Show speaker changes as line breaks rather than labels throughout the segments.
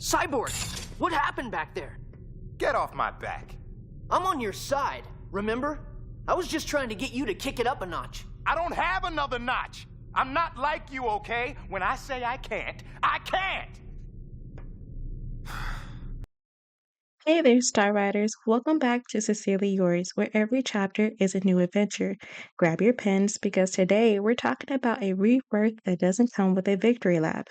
Cyborg, what happened back there?
Get off my back.
I'm on your side, remember? I was just trying to get you to kick it up a notch.
I don't have another notch. I'm not like you, okay? When I say I can't, I can't!
Hey there, Star Riders. Welcome back to Sincerely Yours, where every chapter is a new adventure. Grab your pens because today we're talking about a rebirth that doesn't come with a victory lap.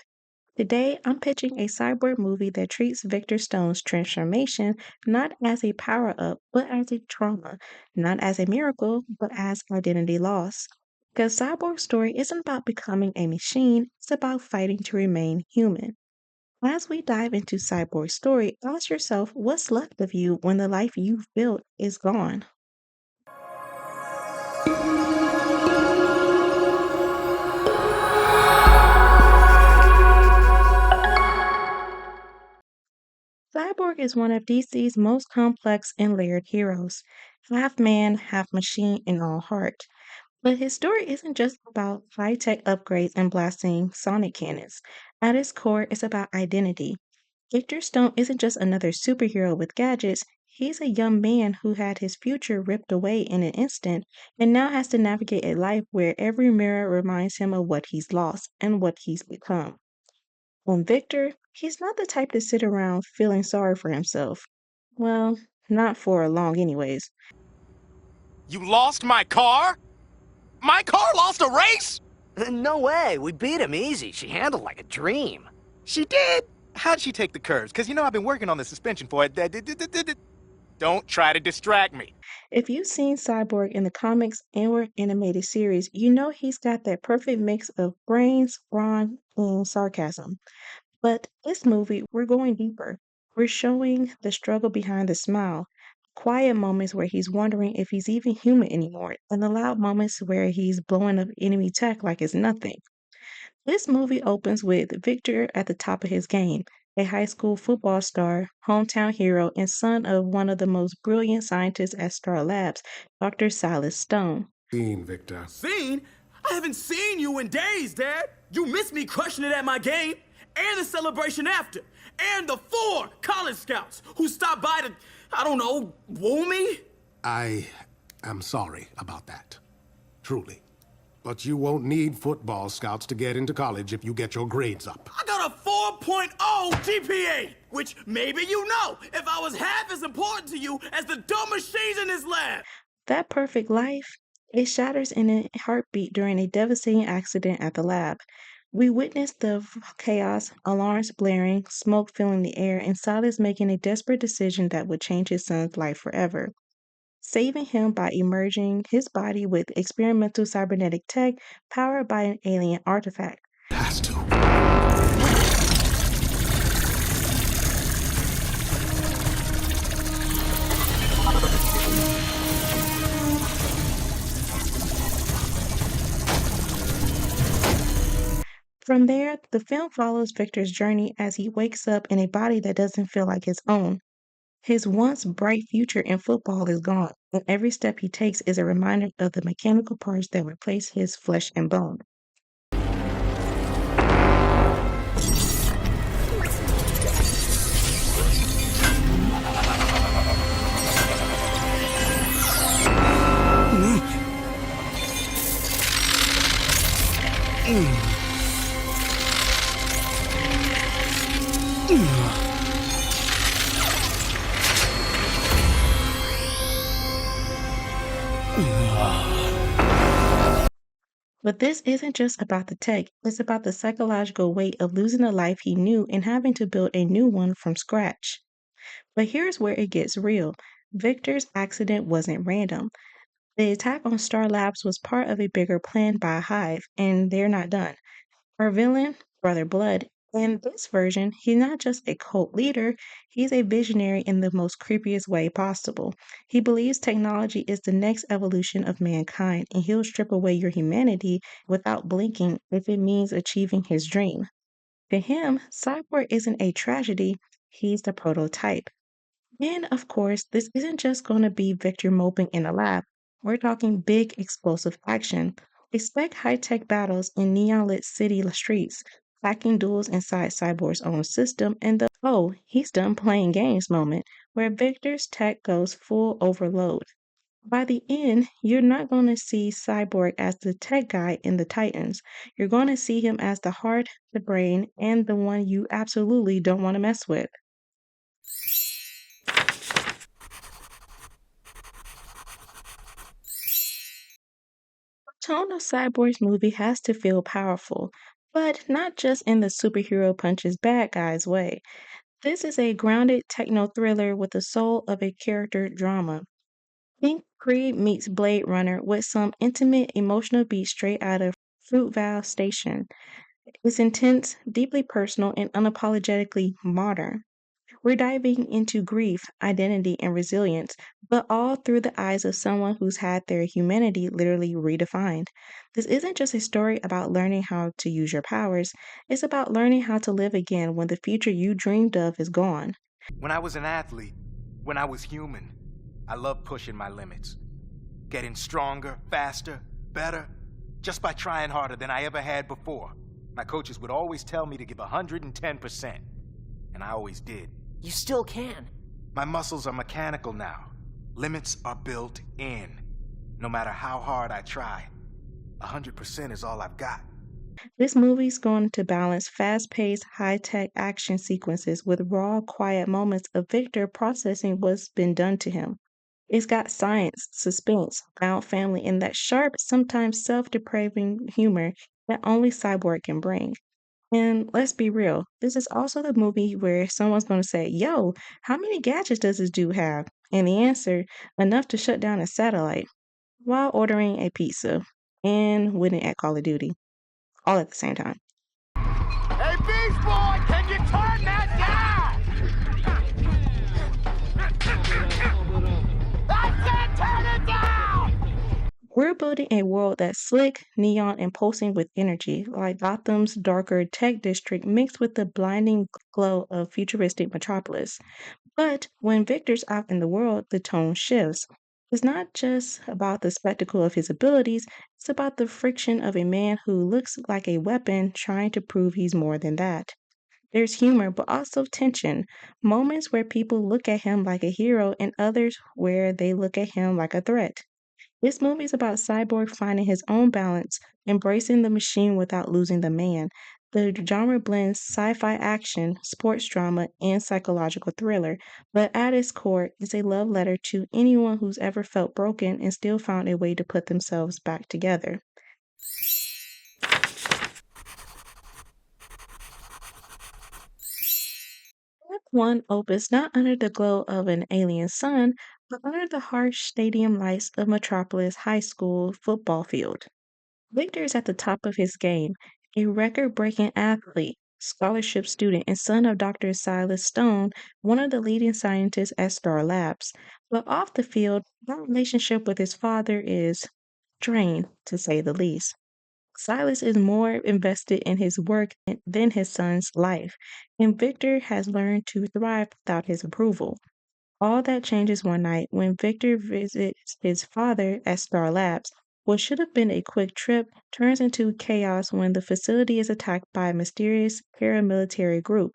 Today, I'm pitching a cyborg movie that treats Victor Stone's transformation not as a power up, but as a trauma, not as a miracle, but as identity loss. Because Cyborg's story isn't about becoming a machine, it's about fighting to remain human. As we dive into Cyborg's story, ask yourself what's left of you when the life you've built is gone. Cyborg is one of DC's most complex and layered heroes, half man, half machine, and all heart. But his story isn't just about high tech upgrades and blasting sonic cannons. At its core, it's about identity. Victor Stone isn't just another superhero with gadgets, he's a young man who had his future ripped away in an instant and now has to navigate a life where every mirror reminds him of what he's lost and what he's become. And Victor, he's not the type to sit around feeling sorry for himself. Well, not for long, anyways.
You lost my car? My car lost a race?
No way, we beat him easy. She handled like a dream.
She did? How'd she take the curves? Because you know I've been working on the suspension for it. Don't try to distract me.
If you've seen Cyborg in the comics and/or animated series, you know he's got that perfect mix of brains, brawn, and sarcasm. But this movie, we're going deeper. We're showing the struggle behind the smile, quiet moments where he's wondering if he's even human anymore, and the loud moments where he's blowing up enemy tech like it's nothing. This movie opens with Victor at the top of his game, a high school football star, hometown hero, and son of one of the most brilliant scientists at Star Labs, Dr. Silas Stone.
Seen, Victor.
Seen? I haven't seen you in days, Dad. You missed me crushing it at my game, and the celebration after, and the 4 college scouts who stopped by to, I don't know, woo me?
I am sorry about that. Truly. But you won't need football scouts to get into college if you get your grades up.
I got a 4.0 GPA, which maybe you know if I was half as important to you as the dumb machines in this lab.
That perfect life, it shatters in a heartbeat during a devastating accident at the lab. We witness the chaos, alarms blaring, smoke filling the air, and Silas making a desperate decision that would change his son's life forever. Saving him by emerging his body with experimental cybernetic tech powered by an alien artifact.
Has to.
From there, the film follows Victor's journey as he wakes up in a body that doesn't feel like his own. His once bright future in football is gone, and every step he takes is a reminder of the mechanical parts that replace his flesh and bone. But this isn't just about the tech, it's about the psychological weight of losing the life he knew and having to build a new one from scratch. But here's where it gets real. Victor's accident wasn't random. The attack on Star Labs was part of a bigger plan by H.I.V.E, and they're not done. Our villain, Brother Blood, in this version, he's not just a cult leader, he's a visionary in the most creepiest way possible. He believes technology is the next evolution of mankind, and he'll strip away your humanity without blinking if it means achieving his dream. To him, Cyborg isn't a tragedy, he's the prototype. And of course, this isn't just going to be Victor moping in a lab. We're talking big, explosive action. Expect high tech battles in neon lit city streets, hacking duels inside Cyborg's own system, and the "oh, he's done playing games" moment, where Victor's tech goes full overload. By the end, you're not going to see Cyborg as the tech guy in the Titans. You're going to see him as the heart, the brain, and the one you absolutely don't want to mess with. The tone of Cyborg's movie has to feel powerful, but not just in the superhero punches bad guys way. This is a grounded techno thriller with the soul of a character drama. Think Creed meets Blade Runner with some intimate emotional beats straight out of Fruitvale Station. It's intense, deeply personal, and unapologetically modern. We're diving into grief, identity, and resilience, but all through the eyes of someone who's had their humanity literally redefined. This isn't just a story about learning how to use your powers, it's about learning how to live again when the future you dreamed of is gone.
When I was an athlete, when I was human, I loved pushing my limits. Getting stronger, faster, better, just by trying harder than I ever had before. My coaches would always tell me to give 110%, and I always did.
You still can.
My muscles are mechanical now. Limits are built in. No matter how hard I try, 100% is all I've got.
This movie's going to balance fast paced, high tech action sequences with raw, quiet moments of Victor processing what's been done to him. It's got science, suspense, found family, and that sharp, sometimes self depraving humor that only Cyborg can bring. And let's be real, this is also the movie where someone's going to say, "Yo, how many gadgets does this dude have?" And the answer, enough to shut down a satellite while ordering a pizza and winning at Call of Duty, all at the same time.
Hey, Beast Boy, can you turn that down? I said turn it down!
We're building a world that's slick, neon, and pulsing with energy, like Gotham's darker tech district mixed with the blinding glow of futuristic metropolis. But when Victor's out in the world, the tone shifts. It's not just about the spectacle of his abilities, it's about the friction of a man who looks like a weapon trying to prove he's more than that. There's humor, but also tension. Moments where people look at him like a hero, and others where they look at him like a threat. This movie is about Cyborg finding his own balance, embracing the machine without losing the man. The genre blends sci fi action, sports drama, and psychological thriller, but at its core, it's a love letter to anyone who's ever felt broken and still found a way to put themselves back together. Act 1 opens not under the glow of an alien sun, but under the harsh stadium lights of Metropolis High School football field. Victor is at the top of his game, a record breaking athlete, scholarship student, and son of Dr. Silas Stone, one of the leading scientists at Star Labs. But off the field, that relationship with his father is strained, to say the least. Silas is more invested in his work than his son's life, and Victor has learned to thrive without his approval. All that changes one night when Victor visits his father at Star Labs. What should have been a quick trip turns into chaos when the facility is attacked by a mysterious paramilitary group.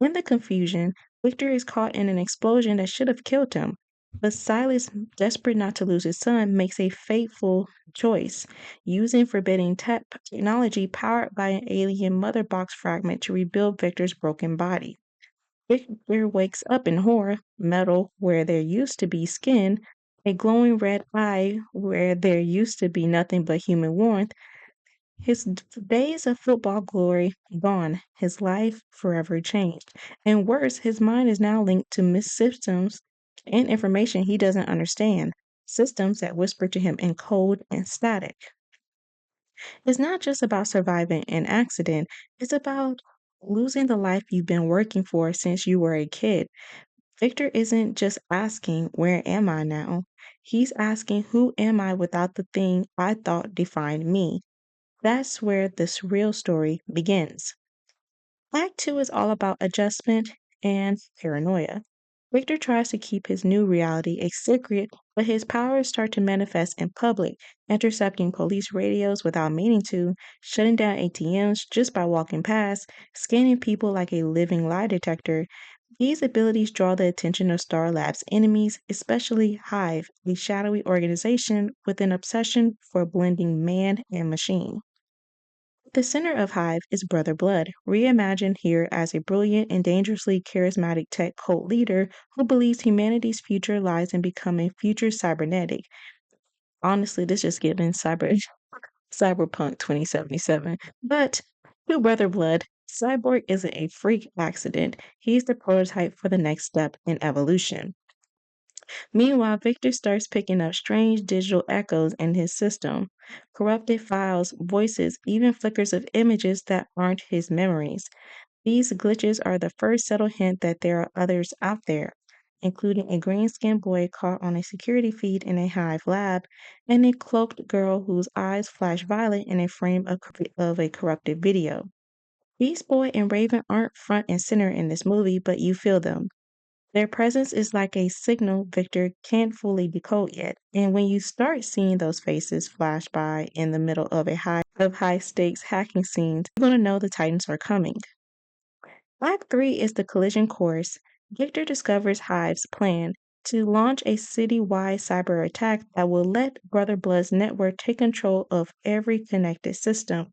In the confusion, Victor is caught in an explosion that should have killed him. But Silas, desperate not to lose his son, makes a fateful choice, using forbidden technology powered by an alien mother box fragment to rebuild Victor's broken body. Victor wakes up in horror, metal where there used to be skin, a glowing red eye where there used to be nothing but human warmth. His days of football glory gone, his life forever changed. And worse, his mind is now linked to systems and information he doesn't understand, systems that whisper to him in code and static. It's not just about surviving an accident, it's about losing the life you've been working for since you were a kid. Victor isn't just asking, "Where am I now?" He's asking, "Who am I without the thing I thought defined me?" That's where this real story begins. Act 2 is all about adjustment and paranoia. Victor tries to keep his new reality a secret But his powers start to manifest in public, intercepting police radios without meaning to, shutting down ATMs just by walking past, scanning people like a living lie detector. These abilities draw the attention of Star Lab's enemies, especially Hive, a shadowy organization with an obsession for blending man and machine. The center of Hive is Brother Blood, reimagined here as a brilliant and dangerously charismatic tech cult leader who believes humanity's future lies in becoming future cybernetic. Honestly, this just giving Cyberpunk 2077. But to Brother Blood, Cyborg isn't a freak accident. He's the prototype for the next step in evolution. Meanwhile, Victor starts picking up strange digital echoes in his system, corrupted files, voices, even flickers of images that aren't his memories. These glitches are the first subtle hint that there are others out there, including a green skinned boy caught on a security feed in a Hive lab, and a cloaked girl whose eyes flash violet in a frame of a corrupted video. Beast Boy and Raven aren't front and center in this movie, but you feel them. Their presence is like a signal Victor can't fully decode yet, and when you start seeing those faces flash by in the middle of high stakes hacking scenes, you're gonna know the Titans are coming. Act 3 is the collision course. Victor discovers Hive's plan to launch a city-wide cyber attack that will let Brother Blood's network take control of every connected system,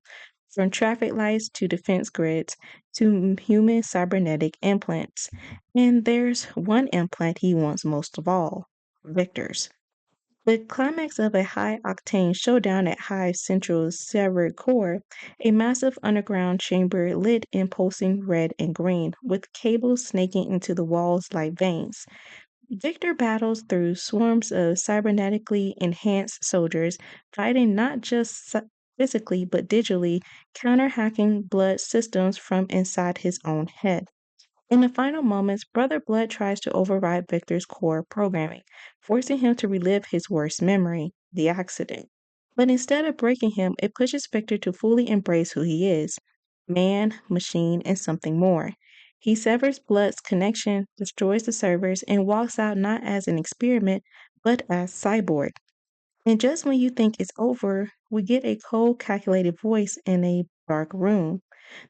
from traffic lights to defense grids to human cybernetic implants. And there's one implant he wants most of all: Victor's. The climax of a high-octane showdown at Hive's central server core, a massive underground chamber lit in pulsing red and green, with cables snaking into the walls like veins. Victor battles through swarms of cybernetically enhanced soldiers, fighting not just physically but digitally, counter-hacking blood systems from inside his own head. In the final moments, Brother Blood tries to override Victor's core programming, forcing him to relive his worst memory, the accident. But instead of breaking him, it pushes Victor to fully embrace who he is: man, machine, and something more. He severs Blood's connection, destroys the servers, and walks out not as an experiment, but as Cyborg. And just when you think it's over, we get a cold, calculated voice in a dark room.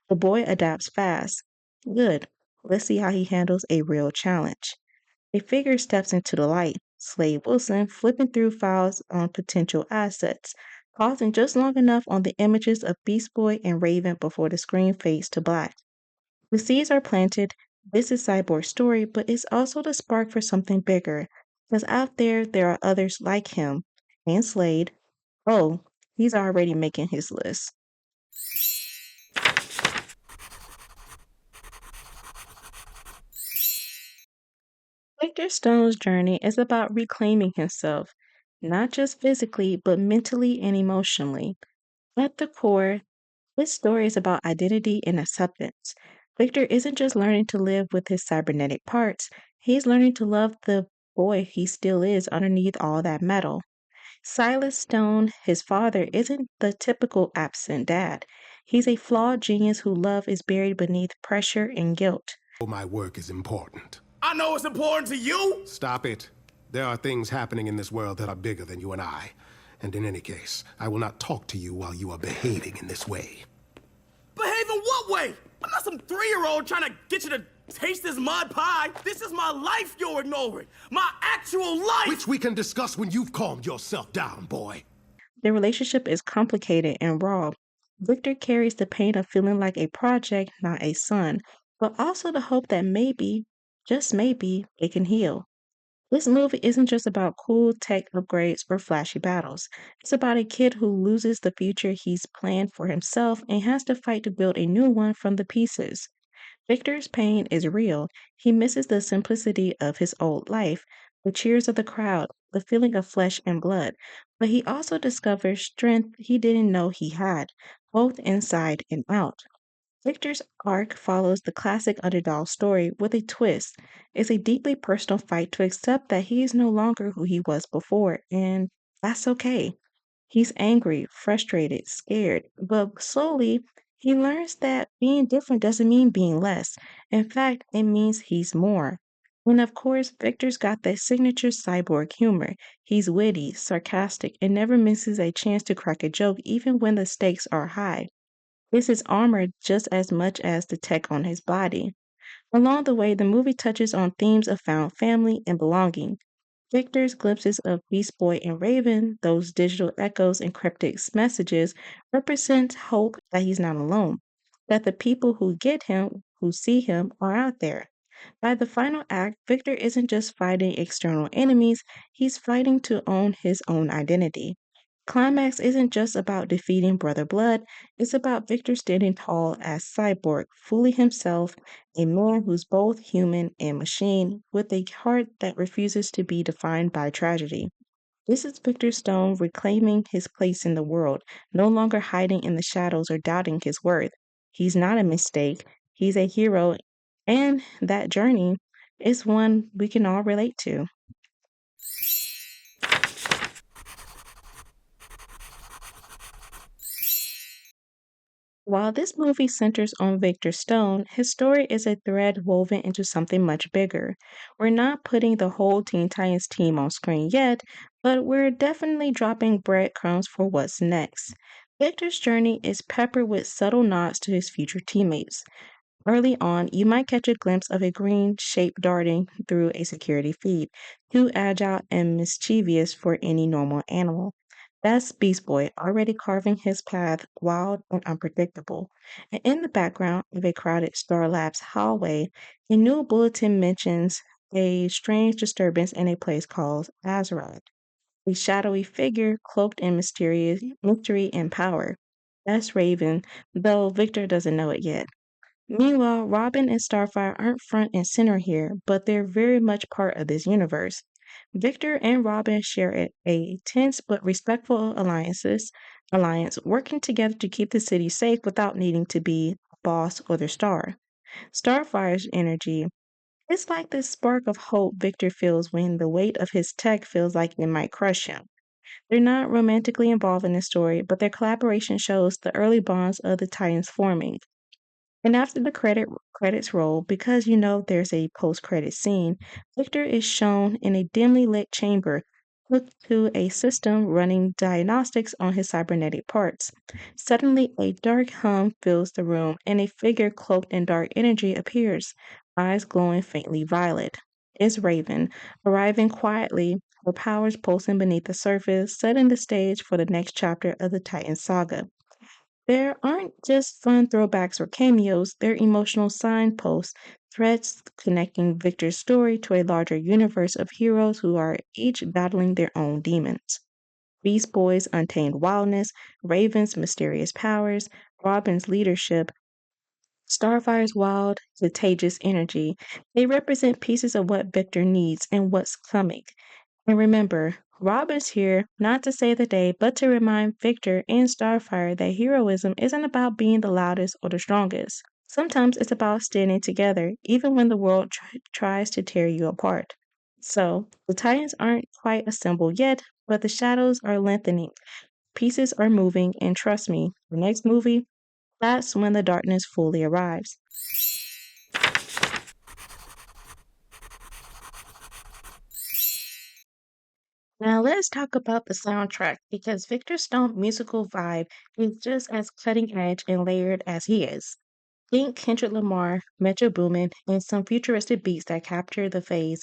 The boy adapts fast. Good. Let's see how he handles a real challenge. A figure steps into the light, Slade Wilson, flipping through files on potential assets, pausing just long enough on the images of Beast Boy and Raven before the screen fades to black. The seeds are planted. This is Cyborg's story, but it's also the spark for something bigger. Because out there are others like him. And Slade. Oh, he's already making his list. Victor Stone's journey is about reclaiming himself, not just physically, but mentally and emotionally. At the core, this story is about identity and acceptance. Victor isn't just learning to live with his cybernetic parts, he's learning to love the boy he still is underneath all that metal. Silas Stone, his father, isn't the typical absent dad. He's a flawed genius whose love is buried beneath pressure and guilt.
My work is important.
I know it's important to you.
Stop it. There are things happening in this world that are bigger than you and I. And in any case, I will not talk to you while you are behaving in this way.
Behave in what way? I'm not some 3-year-old trying to get you to taste this mud pie. This is my life you're ignoring. My actual life.
Which we can discuss when you've calmed yourself down, boy.
Their relationship is complicated and raw. Victor carries the pain of feeling like a project, not a son, but also the hope that maybe, just maybe, it can heal. This movie isn't just about cool tech upgrades or flashy battles. It's about a kid who loses the future he's planned for himself and has to fight to build a new one from the pieces. Victor's pain is real. He misses the simplicity of his old life, the cheers of the crowd, the feeling of flesh and blood. But he also discovers strength he didn't know he had, both inside and out. Victor's arc follows the classic underdog story with a twist. It's a deeply personal fight to accept that he is no longer who he was before, and that's okay. He's angry, frustrated, scared, but slowly he learns that being different doesn't mean being less. In fact, it means he's more. And of course, Victor's got that signature cyborg humor. He's witty, sarcastic, and never misses a chance to crack a joke even when the stakes are high. It's his armor just as much as the tech on his body. Along the way, the movie touches on themes of found family and belonging. Victor's glimpses of Beast Boy and Raven, those digital echoes and cryptic messages, represent hope that he's not alone, that the people who get him, who see him, are out there. By the final act, Victor isn't just fighting external enemies, he's fighting to own his own identity. Climax isn't just about defeating Brother Blood, it's about Victor standing tall as Cyborg, fully himself, a man who's both human and machine, with a heart that refuses to be defined by tragedy. This is Victor Stone reclaiming his place in the world, no longer hiding in the shadows or doubting his worth. He's not a mistake, he's a hero, and that journey is one we can all relate to. While this movie centers on Victor Stone, his story is a thread woven into something much bigger. We're not putting the whole Teen Titans team on screen yet, but we're definitely dropping breadcrumbs for what's next. Victor's journey is peppered with subtle nods to his future teammates. Early on, you might catch a glimpse of a green shape darting through a security feed, too agile and mischievous for any normal animal. That's Beast Boy already carving his path wild and unpredictable. And in the background of a crowded Star Labs hallway, a new bulletin mentions a strange disturbance in a place called Azerod, a shadowy figure cloaked in mysterious mystery and power. That's Raven, though Victor doesn't know it yet. Meanwhile, Robin and Starfire aren't front and center here, but they're very much part of this universe. Victor and Robin share a tense but respectful alliance, working together to keep the city safe without needing to be the boss or the star. Starfire's energy is like the spark of hope Victor feels when the weight of his tech feels like it might crush him. They're not romantically involved in the story, but their collaboration shows the early bonds of the Titans forming. And after the credits roll, because you know there's a post-credit scene, Victor is shown in a dimly lit chamber hooked to a system running diagnostics on his cybernetic parts. Suddenly, a dark hum fills the room, and a figure cloaked in dark energy appears, eyes glowing faintly violet. It's Raven, arriving quietly, her powers pulsing beneath the surface, setting the stage for the next chapter of the Titan saga. There aren't just fun throwbacks or cameos, they're emotional signposts, threads connecting Victor's story to a larger universe of heroes who are each battling their own demons. Beast Boy's untamed wildness, Raven's mysterious powers, Robin's leadership, Starfire's wild, contagious energy. They represent pieces of what Victor needs and what's coming. And remember, Rob is here not to save the day, but to remind Victor and Starfire that heroism isn't about being the loudest or the strongest. Sometimes it's about standing together, even when the world tries to tear you apart. So, the Titans aren't quite assembled yet, but the shadows are lengthening, pieces are moving, and trust me, the next movie, that's when the darkness fully arrives. Now let's talk about the soundtrack because Victor Stone's musical vibe is just as cutting edge and layered as he is. Think Kendrick Lamar, Metro Boomin, and some futuristic beats that capture the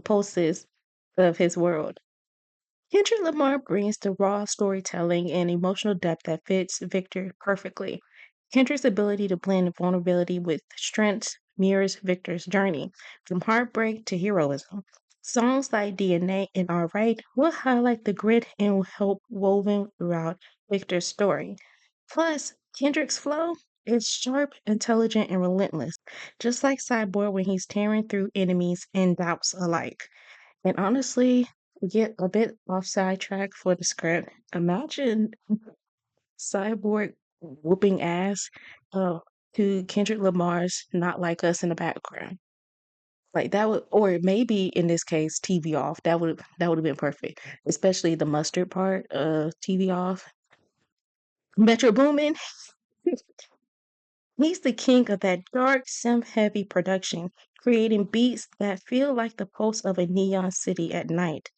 pulses of his world. Kendrick Lamar brings the raw storytelling and emotional depth that fits Victor perfectly. Kendrick's ability to blend vulnerability with strength mirrors Victor's journey, from heartbreak to heroism. Songs like DNA and Alright will highlight the grit and hope woven throughout Victor's story. Plus, Kendrick's flow is sharp, intelligent, and relentless, just like Cyborg when he's tearing through enemies and doubts alike. And honestly, we get a bit off sidetrack for the script. Imagine Cyborg whooping ass uh, to Kendrick Lamar's "Not Like Us" in the background. Like that would, or maybe in this case, TV off. That would have been perfect, especially the mustard part of TV off. Metro Boomin, he's the king of that dark, synth-heavy production. creating beats that feel like the pulse of a neon city at night.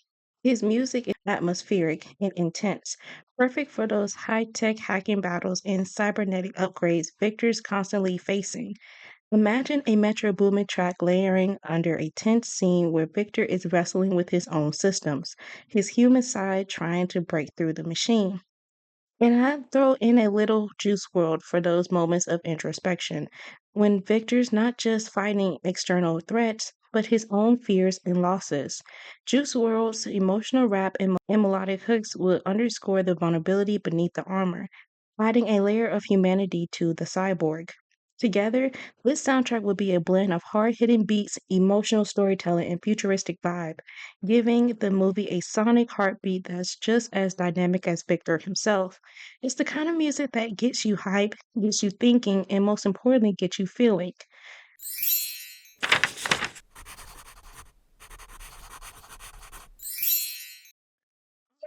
His music is atmospheric and intense, perfect for those high tech hacking battles and cybernetic upgrades Victor's constantly facing. Imagine a Metro Boomin track layering under a tense scene where Victor is wrestling with his own systems, his human side trying to break through the machine. And I'd throw in a little Juice World for those moments of introspection, when Victor's not just fighting external threats, but his own fears and losses. Juice World's emotional rap and melodic hooks would underscore the vulnerability beneath the armor, adding a layer of humanity to the cyborg. Together, this soundtrack would be a blend of hard hitting beats, emotional storytelling, and futuristic vibe, giving the movie a sonic heartbeat that's just as dynamic as Victor himself. It's the kind of music that gets you hype, gets you thinking, and most importantly, gets you feeling.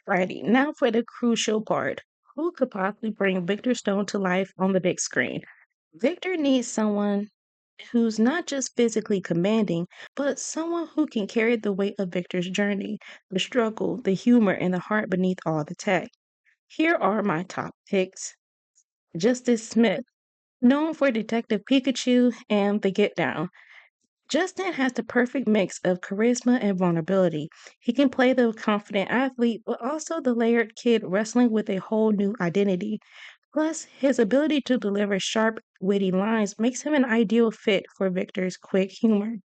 Alrighty, now for the crucial part. Who could possibly bring Victor Stone to life on the big screen? Victor needs someone who's not just physically commanding, but someone who can carry the weight of Victor's journey, the struggle, the humor, and the heart beneath all the tech. Here are my top picks. Justice Smith, known for Detective Pikachu and The Get Down. Justin has the perfect mix of charisma and vulnerability. He can play the confident athlete, but also the layered kid wrestling with a whole new identity. Plus, his ability to deliver sharp, witty lines makes him an ideal fit for Victor's quick humor.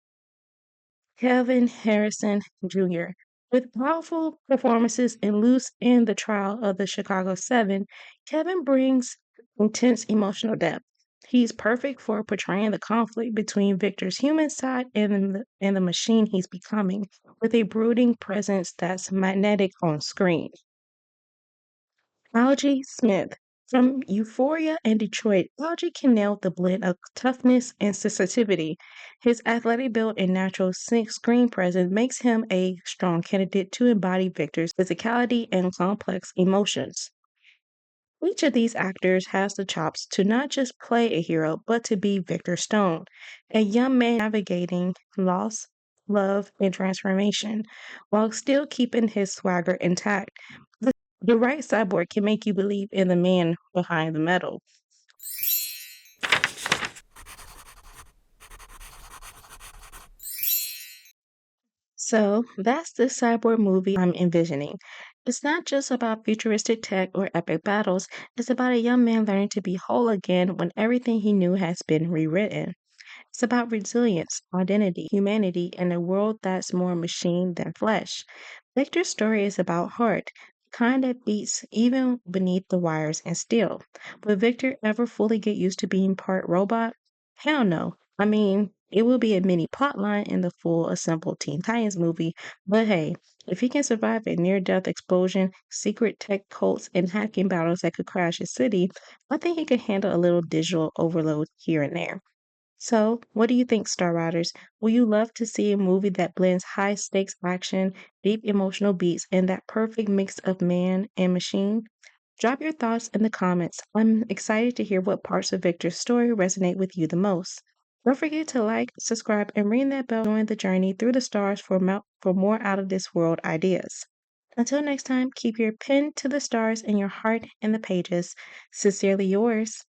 Kevin Harrison Jr. With powerful performances in Loose and The Trial of the Chicago Seven, Kevin brings intense emotional depth. He's perfect for portraying the conflict between Victor's human side and the machine he's becoming, with a brooding presence that's magnetic on screen. Algie Smith. From Euphoria and Detroit, Algie can nail the blend of toughness and sensitivity. His athletic build and natural screen presence makes him a strong candidate to embody Victor's physicality and complex emotions. Each of these actors has the chops to not just play a hero, but to be Victor Stone, a young man navigating loss, love, and transformation, while still keeping his swagger intact. The right cyborg can make you believe in the man behind the metal. So that's the cyborg movie I'm envisioning. It's not just about futuristic tech or epic battles, it's about a young man learning to be whole again when everything he knew has been rewritten. It's about resilience, identity, humanity, and a world that's more machine than flesh. Victor's story is about heart, the kind that beats even beneath the wires and steel. Will Victor ever fully get used to being part robot? Hell no. I mean, it will be a mini plotline in the full assembled Teen Titans movie, but hey, if he can survive a near death explosion, secret tech cults, and hacking battles that could crash his city, I think he could handle a little digital overload here and there. So, what do you think, Star Riders? Will you love to see a movie that blends high stakes action, deep emotional beats, and that perfect mix of man and machine? Drop your thoughts in the comments. I'm excited to hear what parts of Victor's story resonate with you the most. Don't forget to like, subscribe, and ring that bell to join the journey through the stars for more out of this world ideas. Until next time, keep your pen to the stars and your heart in the pages. Sincerely yours.